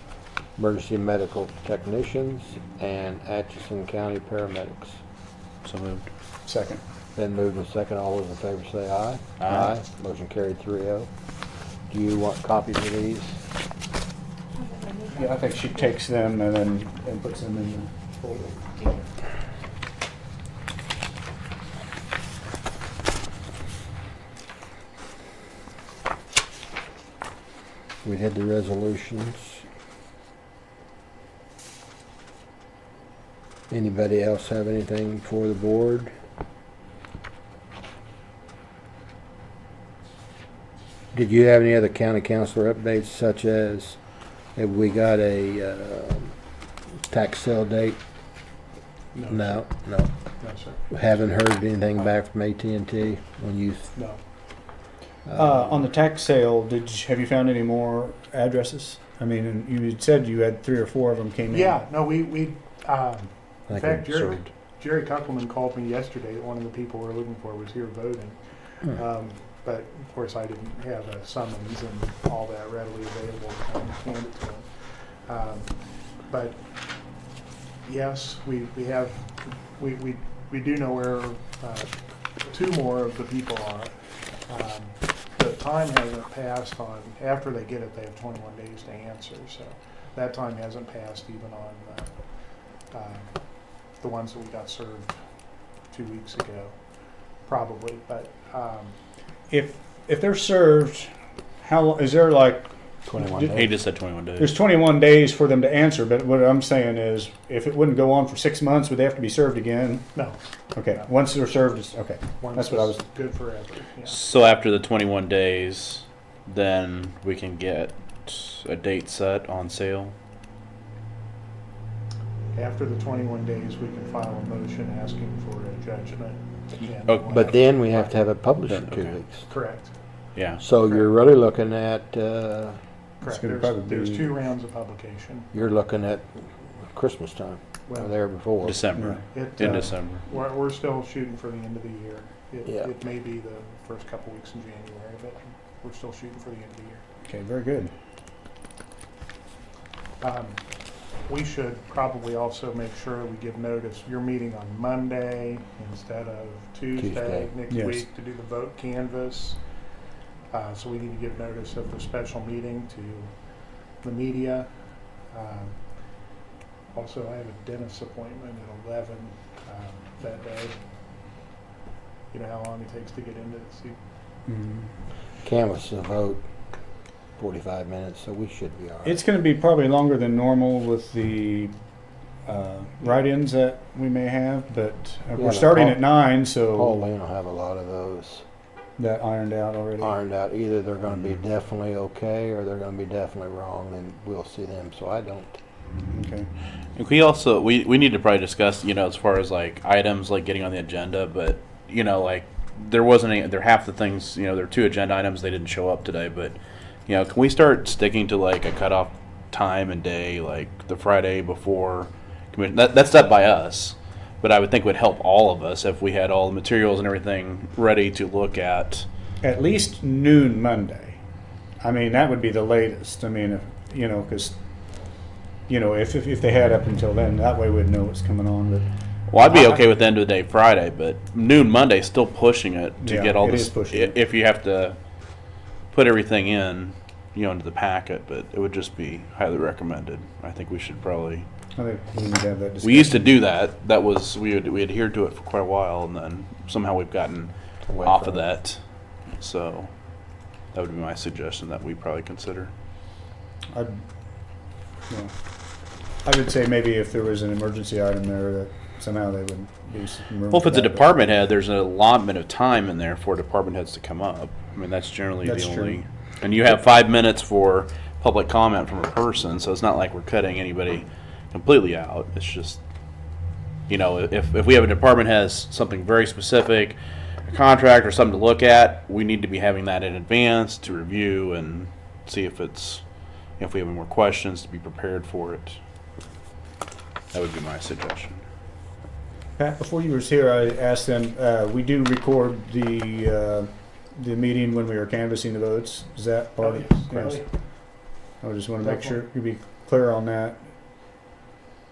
emergency medical technicians and Atchison County paramedics. So moved. Second. Then moved and second. All those in favor say aye. Aye. Motion carried 3-0. Do you want copies of these? Yeah, I think she takes them and puts them in the folder. We had the resolutions. Anybody else have anything for the board? Did you have any other county councilor updates, such as have we got a tax sale date? No. No, sir. Haven't heard anything back from AT&T when you. No. On the tax sale, have you found any more addresses? I mean, and you had said you had 3 or 4 of them came in. Yeah, no, we in I fact, think Jerry, Jerry Kuckelman called me yesterday. One of the people we're looking for was here voting. But of course, I didn't have a summons and all that readily available to kind of hand it to him. But yes, we do know where 2 more of the people are. The time hasn't passed on, after they get it, they have 21 days to answer. So that time hasn't passed even on the ones that we got served 2 weeks ago, probably. But If they're served, is there like 21 Did- He days. just said 21 days. there's 21 days for them to answer? But what I'm saying is, if it wouldn't go on for 6 months, would they have to be served again? no, Okay, once they're served, it's okay. one That's what I is was- good forever. Yeah. So after the 21 days, then we can get a date set on sale. After the 21 days, we can file a motion asking for a judgment. and Oh, we'll But have- then we have to have it published in 2 Okay. weeks. Correct. Yeah. So you're really looking at Correct. gonna There's, probably there's be- 2 rounds of publication. You're looking at Christmas time, or Well, there before. December, it, in December. we're still shooting for the end of the year. Yeah. It may be the first couple weeks in January, but we're still shooting for the end of the year. Okay, very good. We should probably also make sure we give notice. You're meeting on Monday instead of Tuesday Tuesday. next Yes. week to do the vote canvass. So we need to give notice of the special meeting to the media. Also, I have a dentist appointment at 11 that day. You know how long it takes to get into it? See, Canvass the vote, 45 minutes, so we should be all right. It's going to be probably longer than normal with the write-ins that we may have, but Yeah, we're but starting Paul- at 9, so Pauline will have a lot of those that ironed out already. ironed out. Either they're going to be definitely okay or they're going to be definitely wrong, and we'll see them. So I don't. Okay. And we also we need to probably discuss, you know, as far as like items like getting on the agenda, but you know, like there wasn't any, there half the things, you know, there are 2 agenda items, they didn't show up today, but you know, can we start sticking to like a cutoff time and day, like the Friday before commission? That's set by us, but I would think it would help all of us if we had all the materials and everything ready to look at. At least noon Monday. I mean, that would be the latest. I mean, if, you know, because, you know, if they had up until then, that way we'd know what's coming on. But Well, I'd be okay with end of the day Friday, but noon Monday still pushing it to Yeah, get all it this. is pushing it. If you have to put everything in, you know, into the packet, but it would just be highly recommended. I think we should probably. I think we need to have that discussion. We used to do that. That was we adhered to it for quite a while, and then somehow we've gotten Away off from of it. that. So that would be my suggestion that we probably consider. I'd, you know, I would say maybe if there was an emergency item there, that somehow they would be some room Well, if for it's a that. department head, there's an allotment of time in there for department heads to come up. I mean, that's generally That's the true. only. And you have 5 minutes for public comment from a person, so it's not like we're cutting anybody completely out. It's just, you know, if we have a department has something very specific, a contract or something to look at, we need to be having that in advance to review and see if it's, if we have any more questions, to be prepared for it. That would be my suggestion. Pat, before you was here, I asked them, we do record the meeting when we are canvassing the votes. Is that part of it? Yes. I just want to make sure you be clear on that,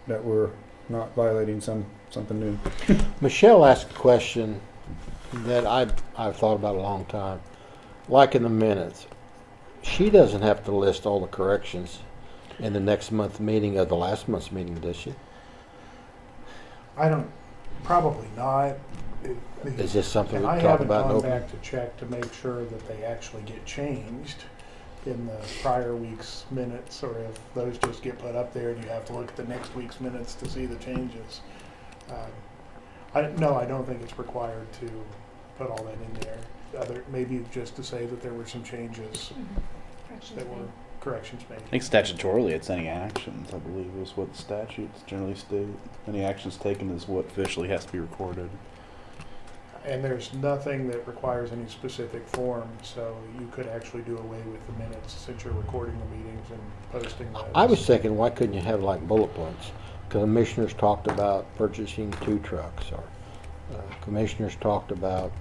that we're not violating something new. Michelle asked a question that I've thought about a long time. Like in the minutes, she doesn't have to list all the corrections in the next month meeting of the last month's meeting, does she? I don't, probably not. Is this something And we I talk haven't about in gone open? back to check to make sure that they actually get changed in the prior week's minutes, or if those just get put up there and you have to look at the next week's minutes to see the changes. No, I don't think it's required to put all that in there. Maybe just to say that there were some changes that were corrections made. I think statutorily it's any actions, I believe is what the statutes generally state. Any actions taken is what officially has to be recorded. And there's nothing that requires any specific form, so you could actually do away with the minutes since you're recording the meetings and posting those. I was thinking, why couldn't you have like bullet points? Commissioners talked about purchasing 2 trucks, or commissioners talked about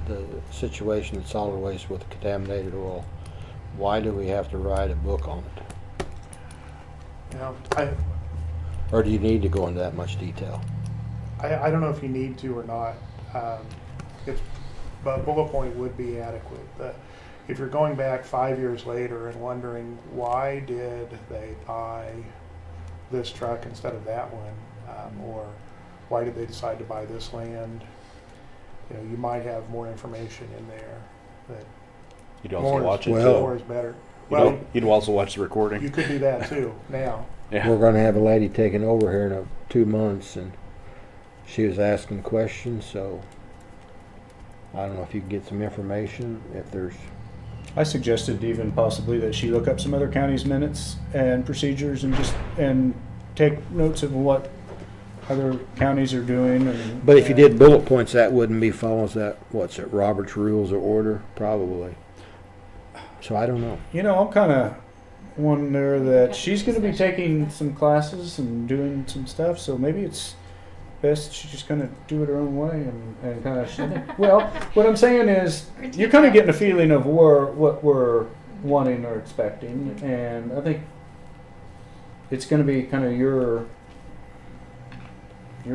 the situation in solid waste with contaminated oil. Why do we have to write a book on it? You know, Or do you need to go into that much detail? I don't know if you need to or not. But bullet point would be adequate. If you're going back 5 years later and wondering why did they buy this truck instead of that one, or why did they decide to buy this land, you know, you might have more information in there. That You'd also more watch is, it Well- too. more is better. You'd, Well, you'd also watch the recording. you could do that too now. Yeah. We're going to have a lady taking over here in 2 months, and she was asking questions, so I don't know if you can get some information, if there's... I suggested even possibly that she look up some other counties' minutes and procedures and take notes of what other counties are doing. And, But if you did bullet points, that wouldn't be follows that, what's it, Robert's Rules of Order? Probably. So I don't know. You know, I'm kind of one there that she's going to be taking some classes and doing some stuff, so maybe it's best she's just going to do it her own way and kind of. Well, what I'm saying is you're kind of getting a feeling of what we're wanting or expecting, and I think it's going to be kind of your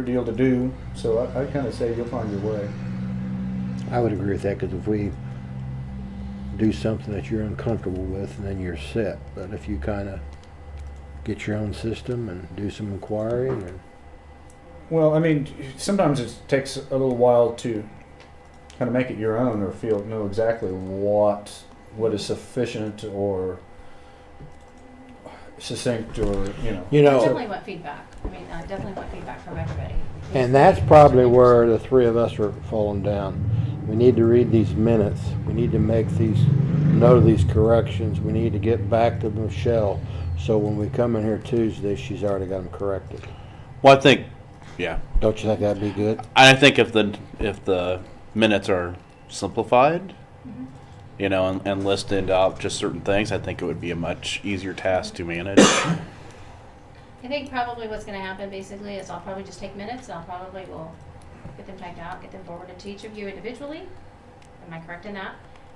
deal to do. So I kind of say you'll find your way. I would agree with that, because if we do something that you're uncomfortable with, then you're set. But if you kind of get your own system and do some inquiring, and Well, I mean, sometimes it takes a little while to kind of make it your own or know exactly what is sufficient or succinct or you know, Definitely want feedback. I mean, definitely want feedback from everybody. and that's probably where the three of us are falling down. We need to read these minutes. We need to note these corrections. We need to get back to Michelle, so when we come in here Tuesday, she's already got them corrected. Well, I think, yeah. Don't you think that'd be good? I think if the minutes are simplified, and listed out just certain things, I think it would be a much easier task to manage. I think probably what's going to happen basically is I'll probably just take minutes. I'll probably will get them typed out, get them forwarded to each of you individually. Am I correct in that?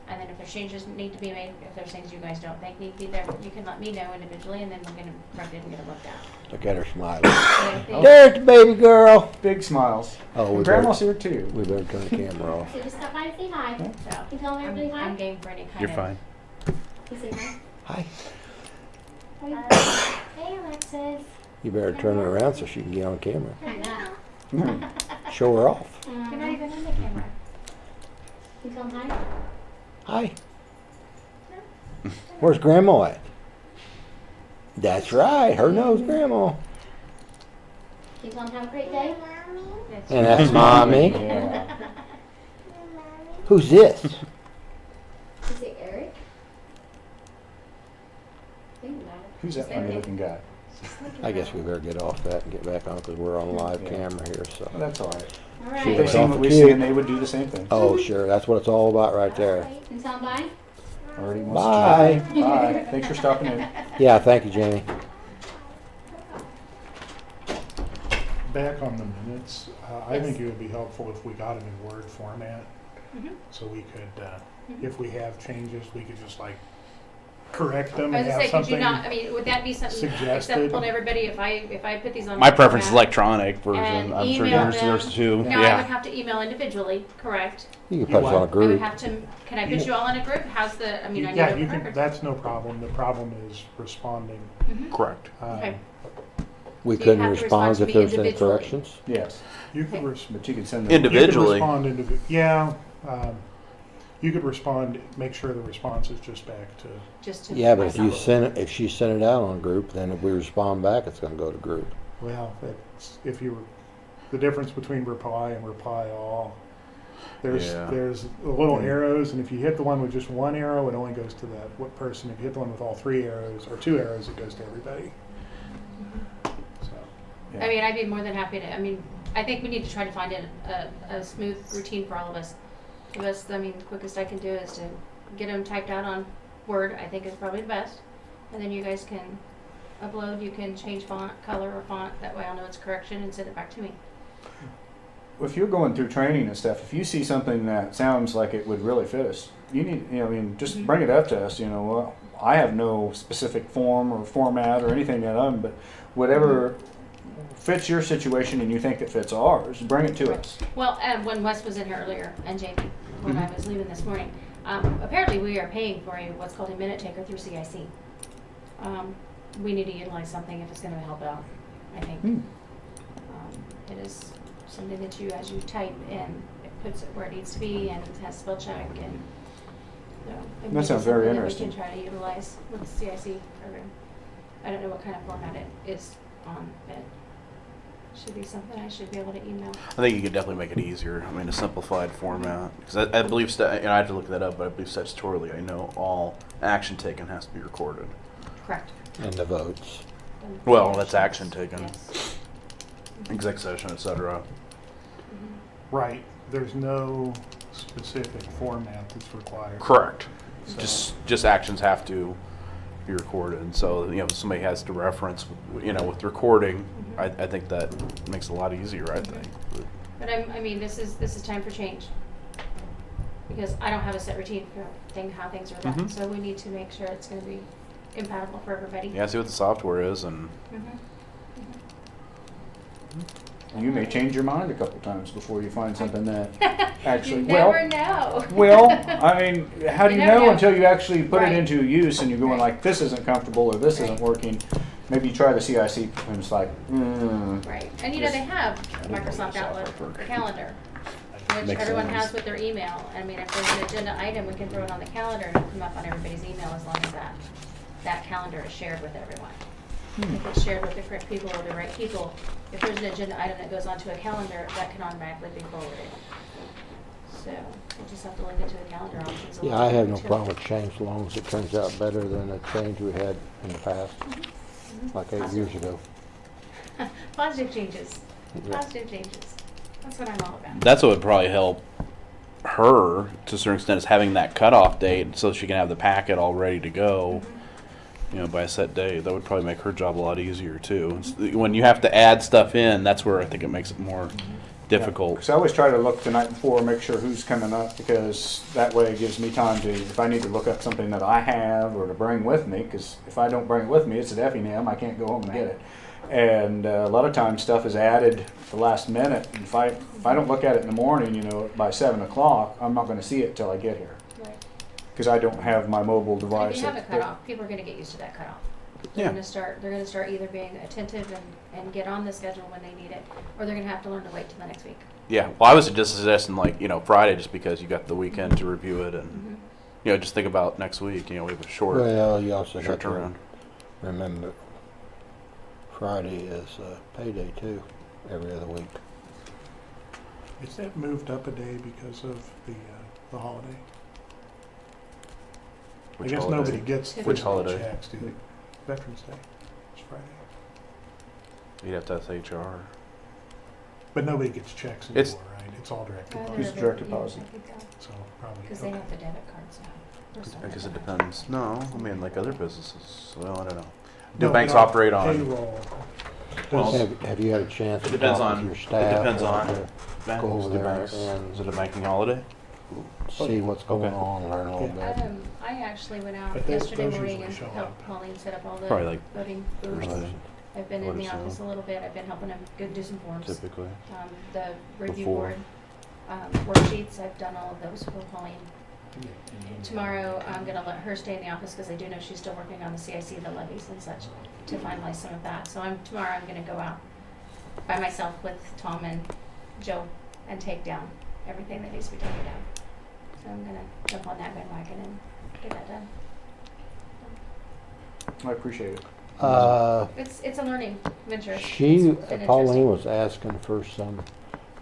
And then if there's changes need to be made, if there's things you guys don't think need to be there, you can let me know individually, and then we're going to correct it and get it looked at. Look at her smiling. So I think- There's the baby girl. big smiles. Oh, we And better, Grandma's here too. we better turn the camera off. So just stop by to say hi. So Can you tell everybody hi? I'm game for any kind You're of. fine. You say hi. Hi. Hey, Alexis. You better turn her around so she can get on camera. I know. Show her off. You're not even in the camera. Can you tell them hi? Hi. Where's Grandma at? That's right. Her knows Grandma. Can you tell them have a great day? It's- And that's Mommy. Yeah. Who's this? Is it Eric? Think about it. Who's that funny looking guy? I guess we better get off that and get back on, because we're on live Yeah. camera here, so. Well, that's all right. All She If right. they was seen off what the we cue. see, and they would do the same thing. Oh, sure. That's what it's all about right there. Can you tell them bye? Already wants Bye. to chat. Bye. Thanks for stopping in. Yeah, thank you, Jamie. Back on the minutes, I think it would be helpful if we got them in Word format, Mhm. so we could, Mhm. if we have changes, we could just like correct them I and was have gonna say, could you something. not, I mean, would that be something suggested. acceptable to everybody if I put these on? My the preference is format? electronic version. And I'm sure email there's them. two. Now, I would Yeah. have to email individually, correct? You can put us on a I would group. have to, can I put you all in a group? How's the, I mean, I need Yeah, a you can, record. that's no problem. The problem is responding. Mhm. Correct. Okay. We So you couldn't have to respond respond if to there's me any individually. corrections. Yes, You could Okay. but you can send them. You could Individually. respond yeah, you could respond, make sure the response is just back to, Just to. Yeah, but if you myself. if she sent it out on a group, then if we respond back, it's gonna go to group. well, that's, if you were, the difference between reply and reply all. There's Yeah. there's the little Mm. arrows, and if you hit the one with just one arrow, it only goes to that what person. If you hit the one with all three arrows or two arrows, it goes to everybody. So I mean, I'd be more than happy to, I mean, I think we need to try to find a smooth routine for all of us. The best, I mean, the quickest I can do is to get them typed out on Word, I think is probably the best. And then you guys can upload, you can change font, color or font, that way I'll know it's correction and send it back to me. If you're going through training and stuff, if you see something that sounds like it would really fit us, you need, I mean, just Mhm. bring it up to us. Well, I have no specific form or format or anything that but whatever fits your situation and you think it fits ours, bring it to us. Well, when Wes was in here earlier, and Jamie, when Mm-hmm. I was leaving this morning, apparently we are paying for what's called a minute taker through CIC. We need to utilize something if it's gonna help out, I think. Hmm. It is something that you, as you type in, it puts it where it needs to be and it has spell check and, so. it may be sounds very something that interesting. We can try to utilize with the CIC program. I don't know what kind of format it is on, but should be something I should be able to email. I think you could definitely make it easier. I mean, a simplified format. Because I believe, I have to look that up, but I believe statutorily, I know all action taken has to be recorded. Correct. And the votes. Well, that's action taken. Yes. Exec session, etc. right, there's no specific format that's required. Correct. So- Just actions have to be recorded. So, somebody has to reference, with recording, I think that makes it a lot easier, I think. But this is time for change. Because I don't have a set routine for how things are done, Mhm. so we need to make sure it's gonna be compatible for everybody. Yeah, see what the software is, and Mhm. You may change your mind a couple times before you find something that actually, You never know. well, I mean, how do You you never know know. until you actually put it Right. into use and you're going Right. like, this isn't comfortable or this Right. isn't working? Maybe you try the CIC and it's like, Right, and they have Microsoft Outlook, the calendar, which Makes everyone sense. has with their email. If there's an agenda item, we can throw it on the calendar and it'll come up on everybody's email as long as that calendar is shared with everyone. If it's shared with the correct people or the right people, if there's an agenda item that goes onto a calendar, that can automatically be forwarded. So we'll just have to look into the calendar options. a Yeah, little I have bit no too. problem with change as long as it turns out better than the change we had in the past, like 8 years ago. Positive changes, Yeah. positive changes. That's what I'm all about. that's what would probably help her to a certain extent, is having that cutoff date so she can have the packet all ready to go. By a set date. That would probably make her job a lot easier too. When you have to add stuff in, that's where I think it makes it more difficult. because I always try to look the night before, make sure who's coming up, because that way it gives me time to, if I need to look up something that I have or to bring with me, because if I don't bring it with me, it's at Effingham, I can't go home and get it. And a lot of times stuff is added at the last minute. And if I don't look at it in the morning, by 7 o'clock, I'm not going to see it till I get here, Right. because I don't have my mobile If device. you have a that- cutoff, people are gonna get used to that cutoff. They're Yeah. gonna start either being attentive and get on the schedule when they need it, or they're gonna have to learn to wait till the next week. Yeah. Well, I was just suggesting Friday, just because you got the weekend to review it, and just think about next week. We have a short Well, you also have short to turnaround. remember Friday is payday too, every other week. Is that moved up a day because of the holiday? Which I guess holiday? nobody gets Which physical holiday? checks, do they? Veterans Day, it's Friday. You'd have to ask HR. But nobody gets checks It's- anymore, right? It's all direct Either deposit, It's direct deposit. so probably. Because they okay. have the debit cards now. I guess it depends. No, I mean like other businesses. Well, I don't know. No, Do banks but on operate on? Payroll. Well, does- Have you had a chance It to depends talk on. with your It staff? depends on. to Banks, Go over the there banks. and- Is it a banking holiday? See what's going Okay. on, learn a little bit. I actually went out But those yesterday morning usually and show helped up. Pauline set up all the Probably like voting booths. Thursday, I've been in Would the assume. office a little bit, I've been helping them do some forms. typically. The review Before. board worksheets, I've done all of those for Pauline. Tomorrow, I'm gonna let her stay in the office because I do know she's still working on the CIC, the levies and such, to finalize some of that. So tomorrow I'm gonna go out by myself with Tom and Joe and take down everything that needs to be taken down. So I'm gonna jump on that bandwagon and get that done. I appreciate it. It's a learning venture. It's She, been Pauline interesting. was asking for some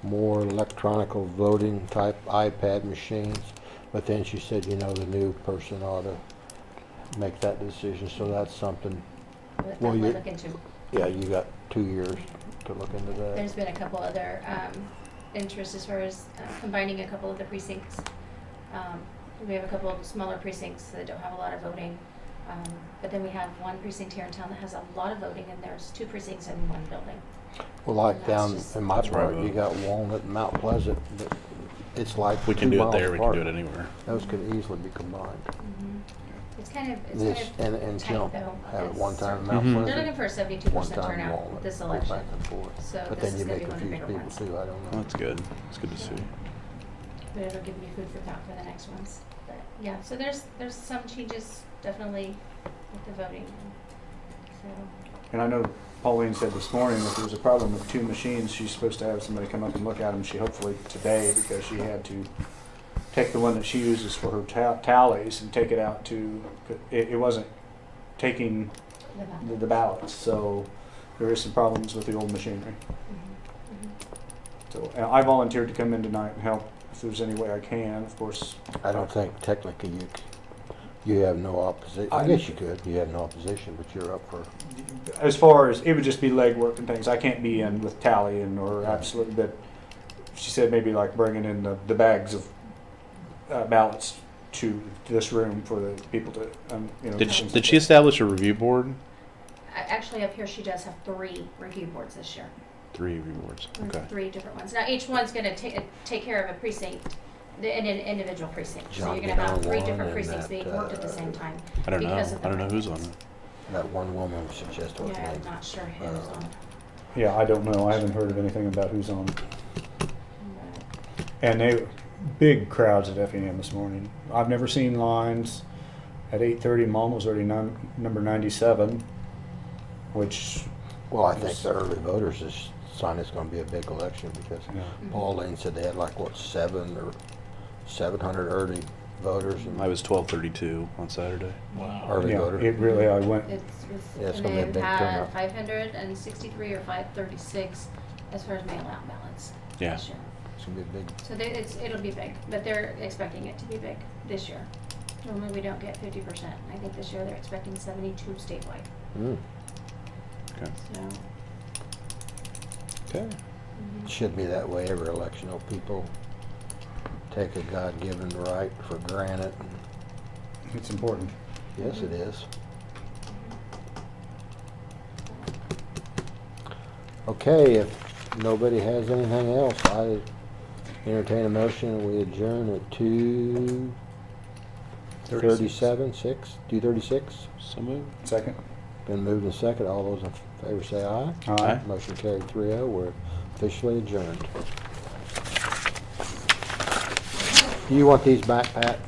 more electronical voting type iPad machines, but then she said, the new person ought to make that decision, so that's something. We'll well, definitely you- look into. Yeah, you got 2 years to look into that. There's been a couple other interests as far as combining a couple of the precincts. We have a couple of smaller precincts that don't have a lot of voting. But then we have one precinct here in town that has a lot of voting, and there's 2 precincts in one building. Well, like That's down just- in my That's where I part, you vote. got Walnut and Mount Pleasant, but it's like We can 2 do it miles there. We can do apart. it anywhere. Those could easily be combined. It's kind of This, and tight jump, though. have it one It's- time in Mount Mhm. Pleasant. They're looking for a 72% one time turnout Walnut, this go election. back and forth. So But this then is you gonna may be one of the confuse bigger people ones. too, I don't Well, know. that's good. It's good to see. But it'll give me food for thought for the next ones. But yeah, so there's some changes definitely with the voting. So And I know Pauline said this morning that there was a problem with 2 machines. She's supposed to have somebody come up and look at them. She hopefully today, because she had to take the one that she uses for her tallies and take it out to, it wasn't taking the ballot. the ballots. So there is some problems with the old machinery. So and I volunteered to come in tonight and help if there's any way I can. Of course, I don't think technically you have no opposition. I guess you could, you have no opposition, but you're up for, as far as it would just be legwork and things. I can't be in with tallying or absolutely. But she said maybe like bringing in the bags of ballots to this room for the people to, Did she establish a review board? Actually, up here, she does have 3 review boards this year. 3 review boards. There's Okay. 3 different ones. Now, each one's gonna take care of a precinct, an individual precinct. So John you're gonna have Gannell 3 one different and precincts that, being worked at the same time. I don't know. Because of I the don't know who's on rankings. it. That one woman suggested what Yeah, name. I'm not sure who's on. Yeah, I don't know. I haven't heard of anything about who's on. And they, big crowds at FEM this morning. I've never seen lines at 8:30. Mom was already number 97, which, Well, I think the early voters is sign it's gonna be a big election because yeah. Pauline said they had like, what, 700 early voters and I was 1232 on Saturday. early Yeah, voters. it really, I went, It's, Yeah, it's and gonna be a they've big had turnout. 563 or 536 as far as mail-out ballots Yeah. this year. It's gonna be a big, So it'll be big, but they're expecting it to be big this year. Normally, we don't get 50%. I think this year they're expecting 72 statewide, Okay. so. Okay. should be that way every election. Oh, people take a God-given right for granted. it's important. Yes, it is. Okay, if nobody has anything else, I entertain a motion and we adjourn at 2:37, 2:36. So moved. Second? Been moved and second. All those in favor say aye. Aye. Motion carried 3-0. We're officially adjourned. Do you want these back, Pat?